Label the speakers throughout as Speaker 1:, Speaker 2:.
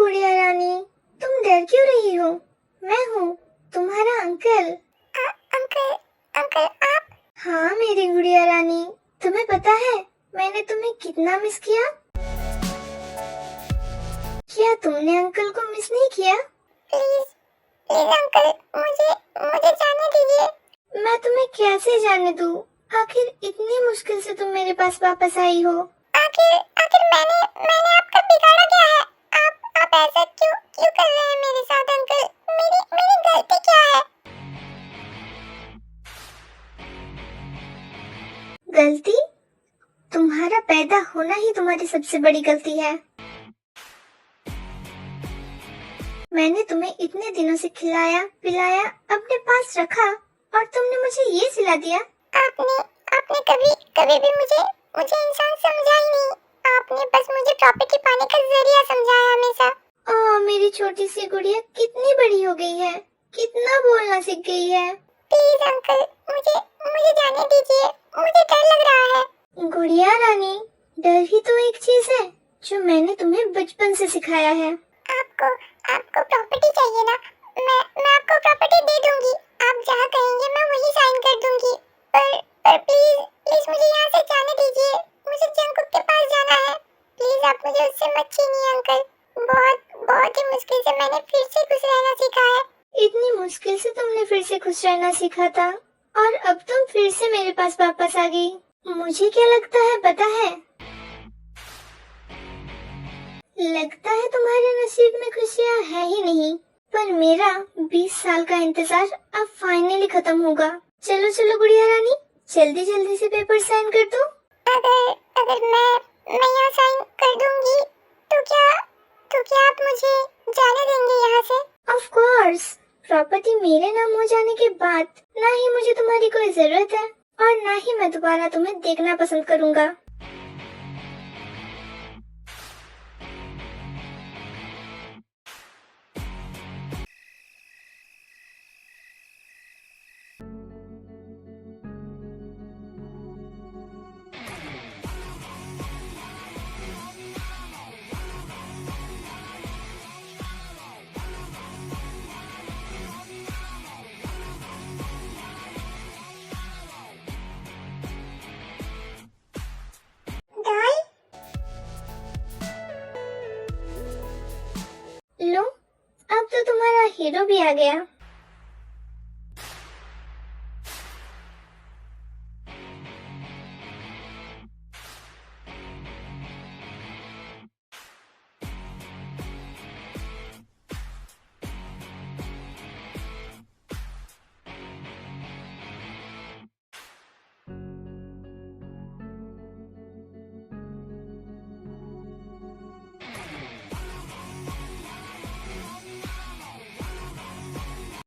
Speaker 1: गुड़िया रानी, तुम डर क्यों रही हो? मैं हूँ तुम्हारा अंकल।
Speaker 2: अंकल अंकल आप?
Speaker 1: हाँ मेरी गुड़िया रानी, तुम्हें पता है मैंने तुम्हें कितना मिस किया? क्या तुमने अंकल को मिस नहीं किया?
Speaker 2: प्लीज प्लीज अंकल, मुझे मुझे जाने दीजिए।
Speaker 1: मैं तुम्हें कैसे जाने दूँ? आखिर इतनी मुश्किल से तुम मेरे पास वापस आई हो।
Speaker 2: आखिर आखिर मैंने मैंने आपका बिगाड़ा क्या है? आप ऐसा क्यों क्यों कर रहे हैं मेरे साथ अंकल? मेरी मेरी गलती क्या है?
Speaker 1: गलती? तुम्हारा पैदा होना ही तुम्हारी सबसे बड़ी गलती है। मैंने तुम्हें इतने दिनों से खिलाया पिलाया, अपने पास रखा, और तुमने मुझे ये सिला दिया।
Speaker 2: आपने आपने कभी कभी भी मुझे मुझे इंसान समझा ही नहीं। आपने बस मुझे प्रॉपर्टी पाने का जरिया समझाया हमेशा।
Speaker 1: मेरी छोटी सी गुड़िया कितनी बड़ी हो गई है, कितना बोलना सीख गई है।
Speaker 2: प्लीज अंकल, मुझे मुझे जाने दीजिए, मुझे डर लग रहा है।
Speaker 1: गुड़िया रानी, डर ही तो एक चीज है जो मैंने तुम्हें बचपन से सिखाया है।
Speaker 2: आपको आपको प्रॉपर्टी चाहिए ना? मैं आपको प्रॉपर्टी दे दूंगी। आप जहाँ कहेंगे मैं वहीं साइन कर दूंगी। पर प्लीज प्लीज मुझे यहाँ से जाने दीजिए। मुझे जंकुक के पास जाना है। प्लीज आप मुझे उससे मत छीनिए अंकल। बहुत ही मुश्किल से मैंने फिर से खुश रहना सीखा है।
Speaker 1: इतनी मुश्किल से तुमने फिर से खुश रहना सीखा था, और अब तुम फिर से मेरे पास वापस आ गई। मुझे क्या लगता है पता है? लगता है तुम्हारे नसीब में खुशियाँ है ही नहीं, पर मेरा 20 साल का इंतजार अब फाइनली खत्म होगा। चलो चलो गुड़िया रानी, जल्दी जल्दी से पेपर साइन कर दो।
Speaker 2: अगर अगर मैं यहाँ साइन कर दूंगी तो क्या आप मुझे जाने देंगे यहाँ से?
Speaker 1: ऑफ कोर्स, प्रॉपर्टी मेरे नाम हो जाने के बाद ना ही मुझे तुम्हारी कोई जरूरत है, और ना ही मैं दोबारा तुम्हें देखना पसंद करूँगा।
Speaker 2: डॉल,
Speaker 1: लो, अब तो तुम्हारा हीरो भी आ गया।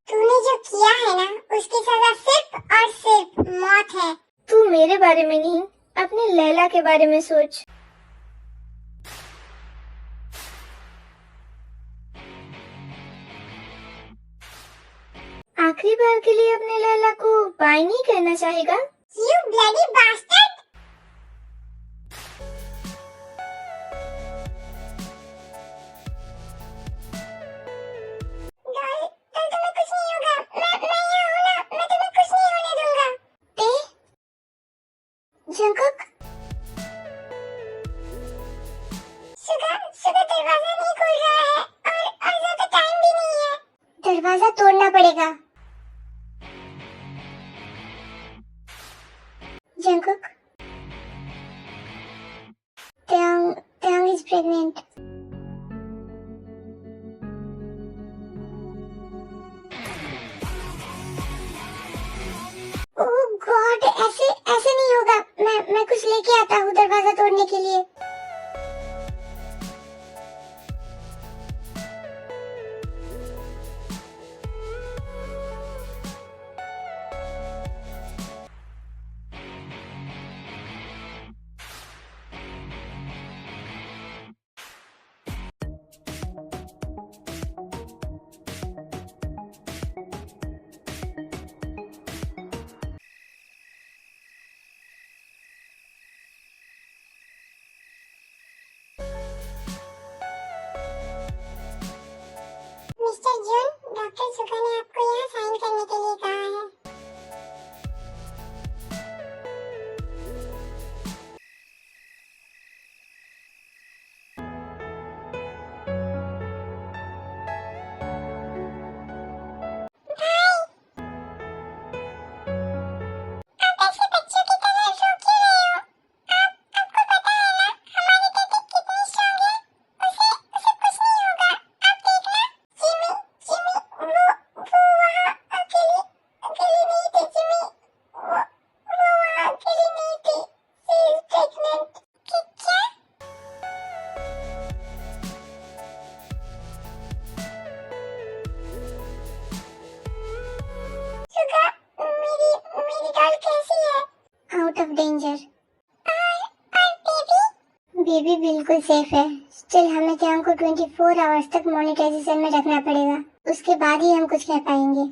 Speaker 2: तूने जो किया है ना, उसकी सजा सिर्फ और सिर्फ मौत है।
Speaker 1: तू मेरे बारे में नहीं, अपने लैला के बारे में सोच। आखिरी बार के लिए अपने लैला को बाय नहीं कहना चाहेगा?
Speaker 2: You bloody bastard! डॉल, तुम्हें कुछ नहीं होगा। मैं यहाँ हूँ ना, मैं तुम्हें कुछ नहीं होने दूंगा।
Speaker 1: जंकुक,
Speaker 2: सुगा दरवाजा नहीं खोल रहा है, और ज्यादा टाइम भी नहीं है। दरवाजा तोड़ना पड़ेगा।
Speaker 1: Jungkook,
Speaker 2: Taeyang is pregnant. Oh God, ऐसे नहीं होगा। मैं कुछ लेके आता हूँ दरवाजा तोड़ने के लिए।
Speaker 1: बेबी बिल्कुल सेफ है। स्टिल हमें क्या को 24 आवर्स तक मॉनिटाइजेशन में रखना पड़ेगा, उसके बाद ही हम कुछ कह पाएंगे।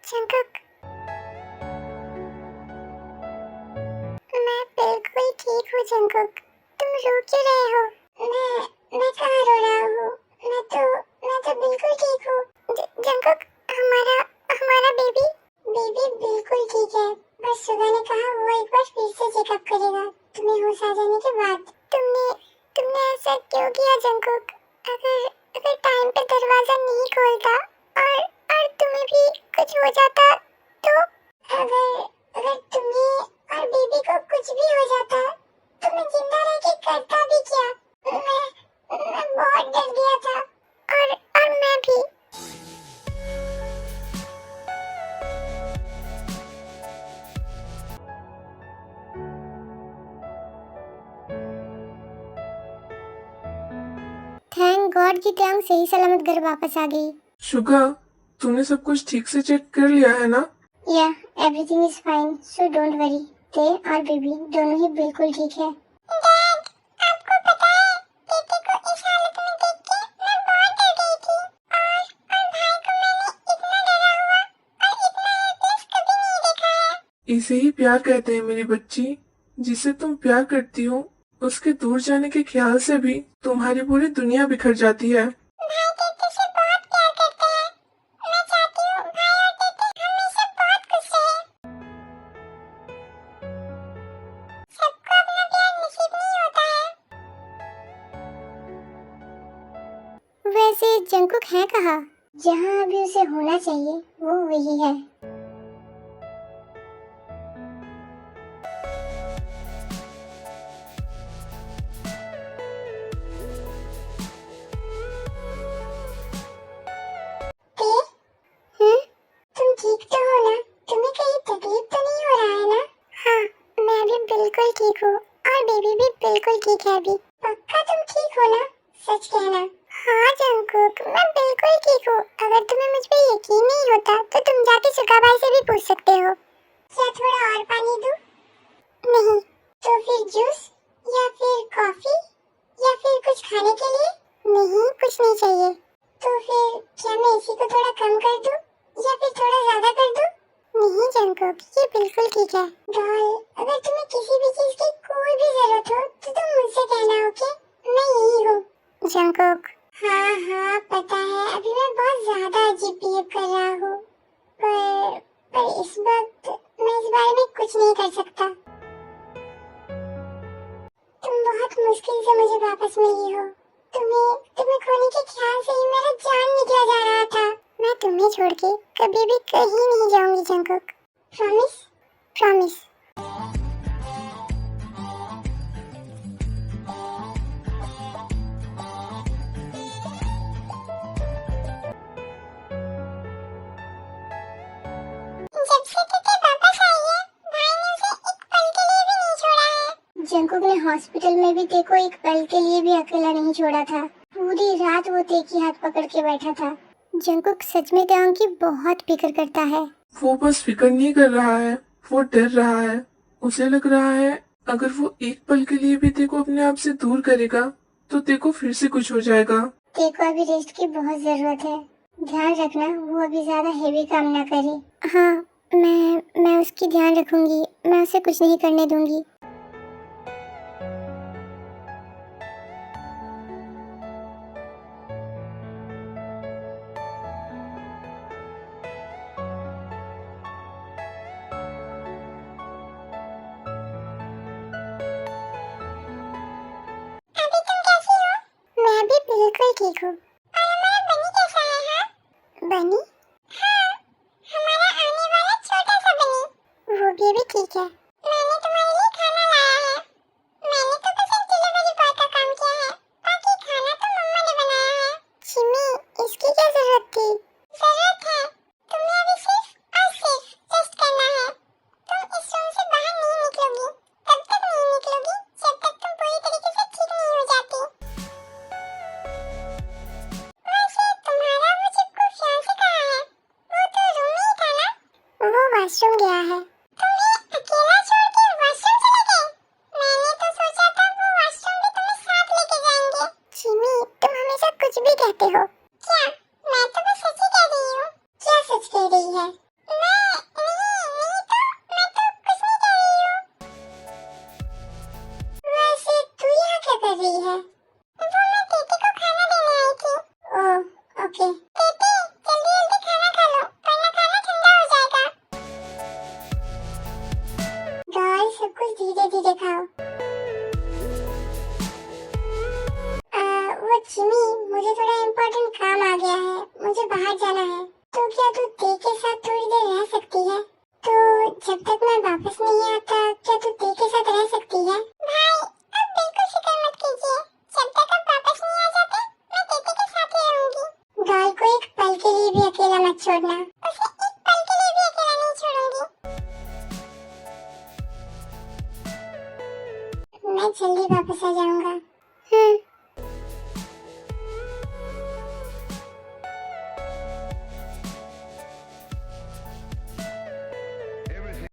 Speaker 2: जंकुक, मैं बिल्कुल ठीक हूँ जंकुक। तुम रो क्यों रहे हो? मैं कहाँ रो रहा हूँ? मैं तो बिल्कुल ठीक हूँ। जंकुक, हमारा हमारा बेबी बिल्कुल ठीक है। बस सुगा ने कहा वो एक बार फिर से चेकअप करेगा तुम्हें होश आ जाने के बाद। तुमने ऐसा क्यों किया जंकुक? अगर टाइम पे दरवाजा नहीं खोलता और तुम्हें भी कुछ हो जाता तो? अगर तुम्हें और बेबी को कुछ भी हो जाता तो मैं जिंदा रह के करता भी क्या? मैं बहुत डर गया था और मैं भी।
Speaker 1: थैंक गॉड कि ट्रंक सही सलामत घर वापस आ गई।
Speaker 3: शुगा, तूने सब कुछ ठीक से चेक कर लिया है ना?
Speaker 1: या everything is fine, so don't worry. ते और बेबी दोनों ही बिल्कुल ठीक है।
Speaker 2: डैड, आपको पता है बेटी को इस हालत में देख के मैं बहुत डर गई थी और भाई को मैंने इतना डरा हुआ और इतना हेल्पलेस कभी नहीं देखा है।
Speaker 3: इसे ही प्यार कहते हैं मेरी बच्ची। जिसे तुम प्यार करती हो उसके दूर जाने के ख्याल से भी तुम्हारी पूरी दुनिया बिखर जाती है।
Speaker 2: भाई बेटे से बहुत प्यार करते हैं। मैं चाहती हूँ भाई और बेटे हमेशा बहुत खुश रहें। सबको अपना प्यार नसीब नहीं होता है।
Speaker 1: वैसे जंकुक है कहाँ? जहाँ अभी उसे होना चाहिए वो वही है।
Speaker 2: तुम ठीक तो हो ना? तुम्हें कहीं तकलीफ तो नहीं हो रहा है ना? हाँ, मैं भी बिल्कुल ठीक हूँ और बेबी भी बिल्कुल ठीक है अभी। पक्का तुम ठीक हो ना? सच कहना। हाँ जंकुक, मैं बिल्कुल ठीक हूँ। अगर तुम्हें मुझ पे यकीन नहीं होता तो तुम जाके सुगा भाई से भी पूछ सकते हो। क्या थोड़ा और पानी दूँ? नहीं। तो फिर जूस या फिर कॉफी या फिर कुछ खाने के लिए? नहीं, कुछ नहीं चाहिए। तो फिर क्या मैं इसी को थोड़ा कम कर दूँ या फिर थोड़ा ज्यादा कर दूँ? नहीं जंकुक, ये बिल्कुल ठीक है। डॉल, अगर तुम्हें किसी भी चीज की कोई भी जरूरत हो तो तुम मुझसे कहना, ओके? मैं यही हूँ। जंकुक, हाँ पता है अभी मैं बहुत ज्यादा अजीब बिहेव कर रहा हूँ, पर इस वक्त मैं इस बारे में कुछ नहीं कर सकता। तुम बहुत मुश्किल से मुझे वापस मिली हो। तुम्हें खोने के ख्याल से ही मेरा जान निकला जा रहा था। मैं तुम्हें छोड़ के कभी भी कहीं नहीं जाऊंगी जंकुक। प्रॉमिस? प्रॉमिस। जब से टिके वापस आई है, भाई ने उसे एक पल के लिए भी नहीं छोड़ा है।
Speaker 1: जंकुक ने हॉस्पिटल में भी ते को एक पल के लिए भी अकेला नहीं छोड़ा था। पूरी रात वो ते की हाथ पकड़ के बैठा था। जंकुक सच में ते की बहुत फिक्र करता है।
Speaker 3: वो बस फिक्र नहीं कर रहा है, वो डर रहा है। उसे लग रहा है अगर वो एक पल के लिए भी तेको अपने आप से दूर करेगा तो तेको फिर से कुछ हो जाएगा।
Speaker 1: ते को अभी रेस्ट की बहुत जरूरत है। ध्यान रखना वो अभी ज्यादा हेवी काम ना करे। हाँ, मैं उसकी ध्यान रखूंगी। मैं उसे कुछ नहीं करने दूंगी।
Speaker 2: अभी तुम कैसी हो? मैं भी बिल्कुल ठीक हूँ। और हमारा बनी कैसा है? हाँ? बनी? हाँ, हमारा आने वाला छोटा सा बनी। वो भी अभी ठीक है। मैंने तुम्हारे लिए खाना लाया है। मैंने तो बस एक डिलीवरी बॉय का काम किया है, बाकी खाना तो मम्मा ने बनाया है। चिमी, इसकी क्या जरूरत थी? जरूरत है। तुम्हें अभी सिर्फ और तो क्या तू ते के साथ थोड़ी देर रह सकती है? तो जब तक मैं वापस नहीं आता क्या तू ते के साथ रह सकती है? भाई अब बिल्कुल फिक्र मत कीजिए, जब तक आप वापस नहीं आ जाते मैं तेते के साथ ही रहूंगी। डॉल को एक पल के लिए भी अकेला मत छोड़ना, उसे एक पल के लिए भी अकेला नहीं छोड़ूंगी। मैं जल्दी वापस आ जाऊंगा।